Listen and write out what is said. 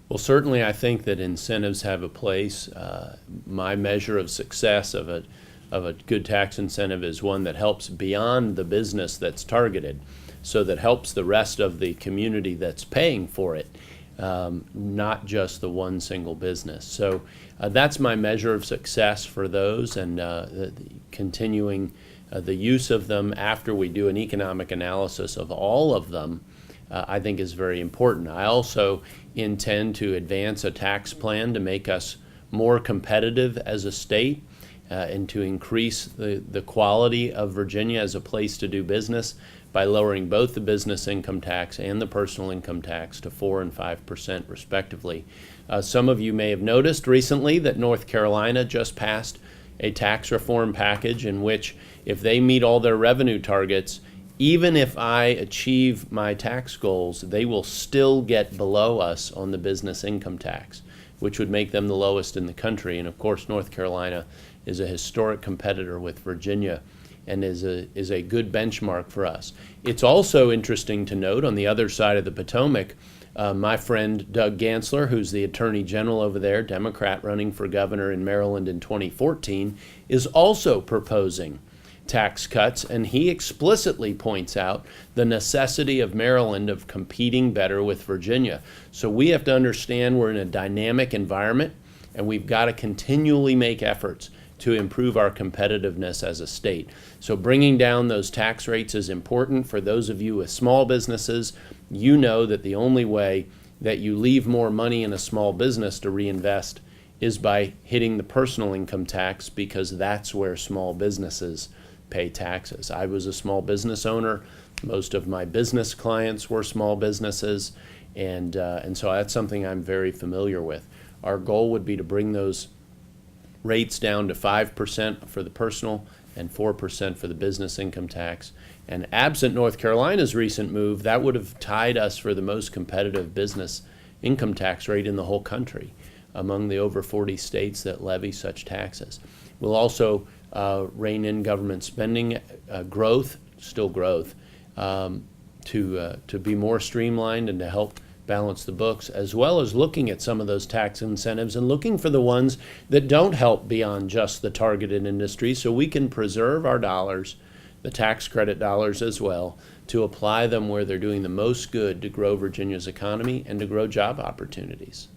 Well, certainly I think that incentives have a place. My measure of success of a good tax incentive is one that helps beyond the business that's targeted, so that helps the rest of the community that's paying for it, not just the one single business. So that's my measure of success for those, and continuing the use of them after we do an economic analysis of all of them, I think is very important. I also intend to advance a tax plan to make us more competitive as a state, and to increase the quality of Virginia as a place to do business by lowering both the business income tax and the personal income tax to 4% and 5% respectively. Some of you may have noticed recently that North Carolina just passed a tax reform package in which, if they meet all their revenue targets, even if I achieve my tax goals, they will still get below us on the business income tax, which would make them the lowest in the country. And of course, North Carolina is a historic competitor with Virginia and is a good benchmark for us. It's also interesting to note, on the other side of the Potomac, my friend Doug Gansler, who's the Attorney General over there, Democrat running for governor in Maryland in 2014, is also proposing tax cuts, and he explicitly points out the necessity of Maryland of competing better with Virginia. So we have to understand we're in a dynamic environment, and we've got to continually make efforts to improve our competitiveness as a state. So bringing down those tax rates is important. For those of you with small businesses, you know that the only way that you leave more money in a small business to reinvest is by hitting the personal income tax, because that's where small businesses pay taxes. I was a small business owner. Most of my business clients were small businesses, and so that's something I'm very familiar with. Our goal would be to bring those rates down to 5% for the personal and 4% for the business income tax. And absent North Carolina's recent move, that would have tied us for the most competitive business income tax rate in the whole country among the over 40 states that levy such taxes. We'll also rein in government spending growth, still growth, to be more streamlined and to help balance the books, as well as looking at some of those tax incentives and looking for the ones that don't help beyond just the targeted industry, so we can preserve our dollars, the tax credit dollars as well, to apply them where they're doing the most good to grow Virginia's economy and to grow job opportunities.